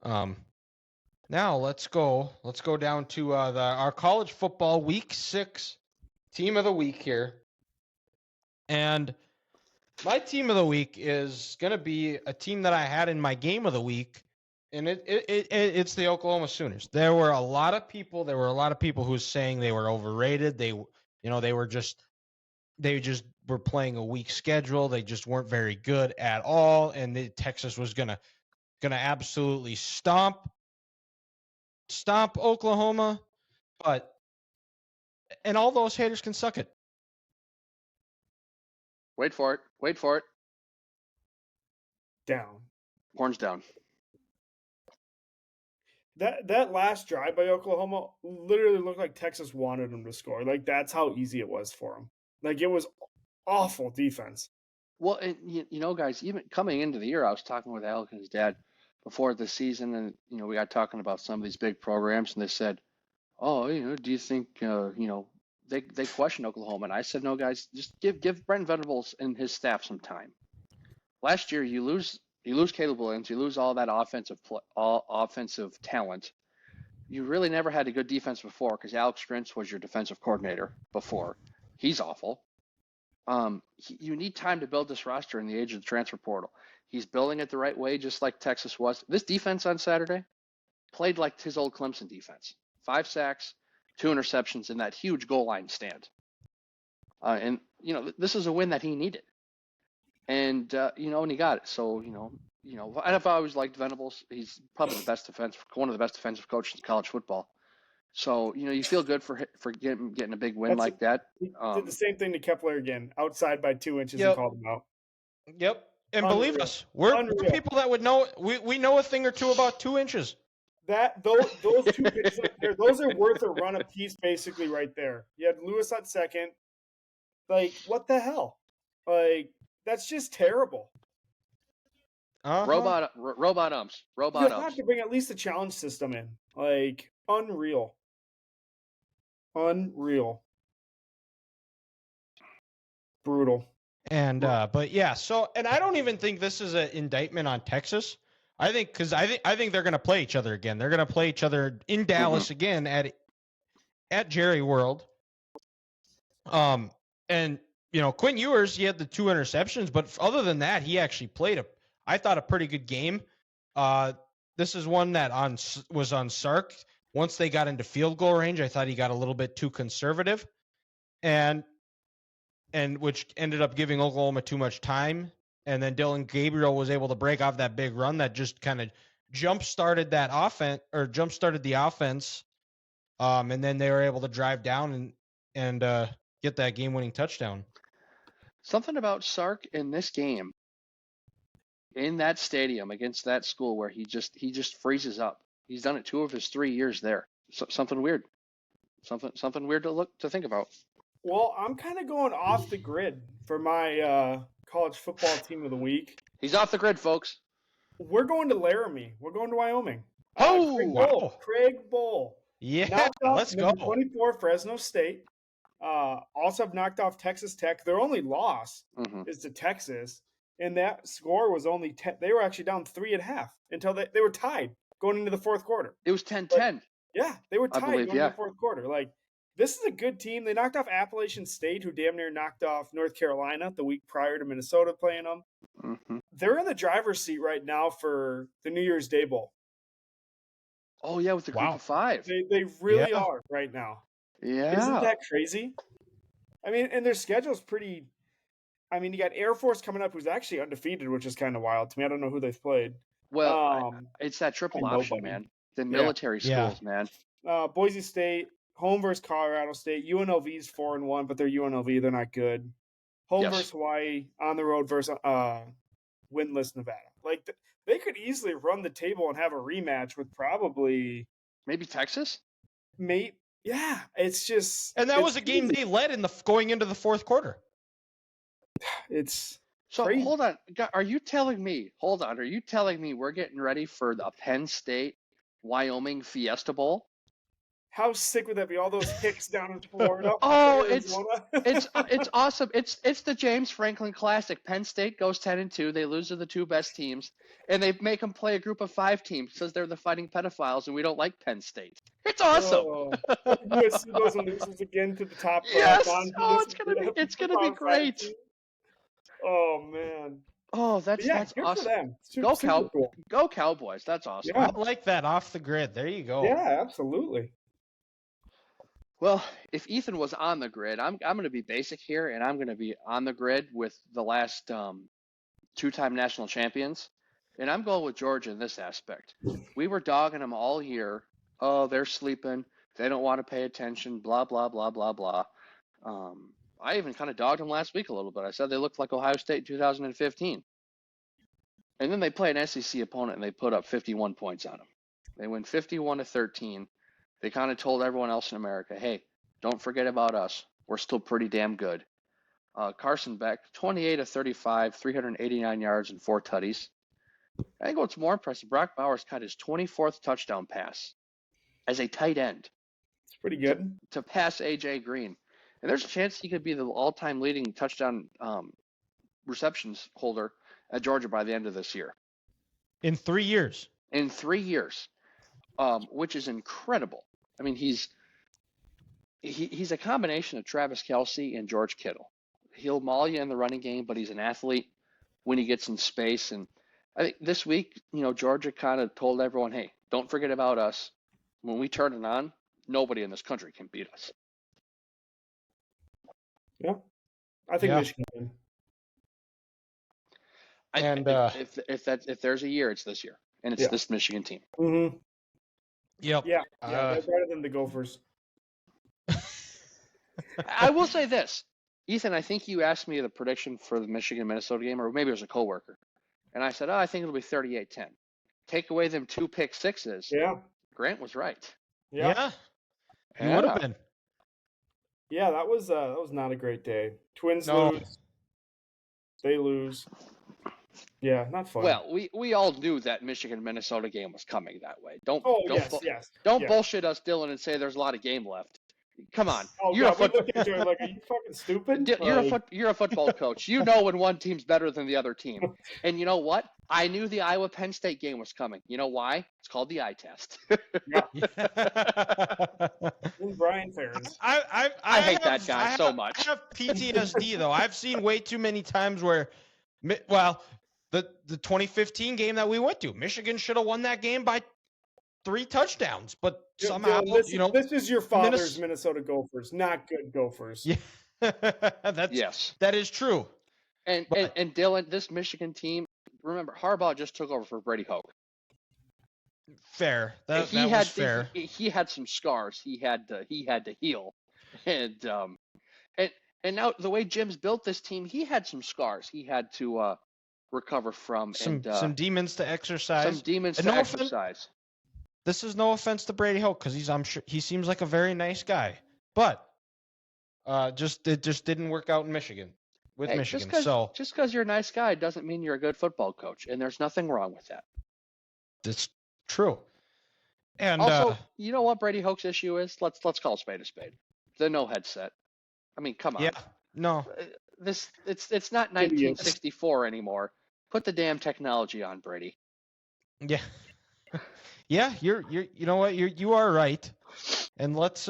um, now let's go down to our college football week 6 team of the week here. And my team of the week is going to be a team that I had in my game of the week, and it's the Oklahoma Sooners. There were a lot of people who were saying they were overrated. They just were playing a weak schedule. They just weren't very good at all, and Texas was gonna absolutely stomp Oklahoma. And all those haters can suck it. Wait for it. Down. Horns down. That last drive by Oklahoma literally looked like Texas wanted them to score. Like, that's how easy it was for them. Like, it was awful defense. Well, and guys, even coming into the year, I was talking with Alec and his dad before the season, and we got talking about some of these big programs, and they said, "Oh, do you think they question Oklahoma?" And I said, "No, guys, just give Brent Venables and his staff some time. Last year, you lose Caleb Williams, you lose all that offensive talent. You really never had a good defense before because Alex Grinch was your defensive coordinator before. He's awful. You need time to build this roster in the age of the transfer portal. He's building it the right way, just like Texas was. This defense on Saturday played like his old Clemson defense. 5 sacks, 2 interceptions in that huge goal line stand. And this is a win that he needed. And and he got it. So I've always liked Venables. He's probably one of the best defensive coaches in college football. So you feel good for getting a big win like that. He did the same thing to Kepler again, outside by 2 inches, Yep. and called him out. Yep. And Unreal. believe us, we're people that would know. We know a thing or two about 2 inches. Those 2 pitches up there, those are worth a run a piece, basically, right there. You had Lewis at second. Like, what the hell? Like, that's just terrible. Uh-huh. Robot umps. You have to bring at least a challenge system in. Like, unreal. Brutal. And but yeah, so, and I don't even think this is an indictment on Texas. I think they're going to play each other again. They're going to play each other in Dallas again at Jerry World. And Quinn Ewers, he had the 2 interceptions, but other than that, he actually played a pretty good game. This is one that was on Sark. Once they got into field goal range, I thought he got a little bit too conservative, and which ended up giving Oklahoma too much time. And then Dylan Gabriel was able to break off that big run that just kind of jump-started the offense. And then they were able to drive down and get that game-winning touchdown. Something about Sark in this game, in that stadium against that school, where he just freezes up. He's done it 2 of his 3 years there. Something weird. Something weird to think about. Well, I'm kind of going off the grid for my college football team of the week. He's off the grid, folks. We're going to Laramie. We're going to Wyoming. Craig Bowl. Yeah, let's go. 24 Fresno State. Also have knocked off Texas Tech. Their only loss is to Texas, and that score was only 10. They were actually down 3.5 until they were tied going into the fourth quarter. It was 10-10. Yeah, they were tied going into the fourth quarter. Like, this is a good team. They knocked off Appalachian State, who damn near knocked off North Carolina the week prior to Minnesota playing them. Mm-hmm. They're in the driver's seat right now for the New Year's Day Bowl. Oh, yeah, with the group of 5. They really are right now. Yeah. Isn't that crazy? I mean, and their schedule's pretty – I mean, you got Air Force coming up, who's actually undefeated, which is kind of wild to me. I don't know who they've played. Well, it's that triple option, man. The military schools, man. Boise State, home versus Colorado State. UNLV's 4-1, but they're UNLV. They're not good. Home versus Hawaii, on the road versus winless Nevada. Like, they could easily run the table and have a rematch with probably maybe Texas. Yeah, it's just, and that was a game they led going into the fourth quarter. It's so crazy. Hold on. Are you telling me we're getting ready for the Penn State Wyoming Fiesta Bowl? How sick would that be? All those Hicks down in Florida. Oh, Arizona. it's awesome. It's the James Franklin Classic. Penn State goes 10-2. They lose to the two best teams, and they make them play a group of 5 teams because they're the Fighting Pedophiles, and we don't like Penn State. It's awesome. USC goes and loses again to the top. Yes. Oh, it's gonna be great. Oh man. Oh, that's good awesome. For them. Cool. Go Cowboys. That's awesome. Yeah. I like that off the grid. There you go. Yeah, absolutely. Well, if Ethan was on the grid, I'm going to be basic here, and I'm going to be on the grid with the last 2-time national champions, and I'm going with Georgia in this aspect. We were dogging them all year. Oh, they're sleeping. They don't want to pay attention. Blah blah blah blah blah. I even kind of dogged them last week a little bit. I said they looked like Ohio State in 2015, and then they play an SEC opponent and they put up 51 points on them. They win 51-13. They kind of told everyone else in America, hey, don't forget about us. We're still pretty damn good. Carson Beck, 28-35, 389 yards and 4 tutties. I think what's more impressive, Brock Bowers caught his 24th touchdown pass as a tight end. It's pretty good. To pass A.J. Green. And there's a chance he could be the all-time leading touchdown receptions holder at Georgia by the end of this year. In 3 years. In 3 years, which is incredible. I mean, he's a combination of Travis Kelce and George Kittle. He'll maul you in the running game, but he's an athlete when he gets in space. And I think this week, Georgia kind of told everyone, hey, don't forget about us. When we turn it on, nobody in this country can beat us. Yeah, I think Michigan can. And if there's a year, it's this year, and it's this Michigan team. Mm-hmm. Yep. Yeah, they're better than the Gophers. I will say this, Ethan. I think you asked me the prediction for the Michigan-Minnesota game, or maybe it was a coworker, and I said, I think it'll be 38-10. Take away them 2 pick sixes. Yeah. Grant was right. Yeah. He would have been. Yeah, that was not a great day. Twins lose. They lose. Yeah, not fun. Well, we all knew that Michigan-Minnesota game was coming that way. Don't yes. bullshit us, Dylan, and say there's a lot of game left. Come on. Oh, you're we look at you like, are you fucking stupid? You're a football coach. You know when one team's better than the other team. And you know what? I knew the Iowa-Penn State game was coming. You know why? It's called the eye test. Brian Ferentz. I hate that guy so much. I have PTSD, though. I've seen way too many times where, the 2015 game that we went to, Michigan should have won that game by 3 touchdowns, but somehow, this is your father's Minnesota Gophers, not good Gophers. Yeah, that is true. And Dylan, this Michigan team, remember, Harbaugh just took over for Brady Hoke. Fair. That was fair. He had some scars. He had to heal, and now the way Jim's built this team, he had some scars. He had to recover from some demons to exercise. Exercise. This is no offense to Brady Hoke because I'm sure he seems like a very nice guy, but it just didn't work out in Michigan Michigan. Just because you're a nice guy doesn't mean you're a good football coach, and there's nothing wrong with that. That's true. And also, you know what Brady Hoke's issue is? Let's call a spade a spade. The no headset. I mean, come on. Yeah. No. It's not 1964 anymore. Put the damn technology on, Brady. Yeah. Yeah, you know what? You are right. And let's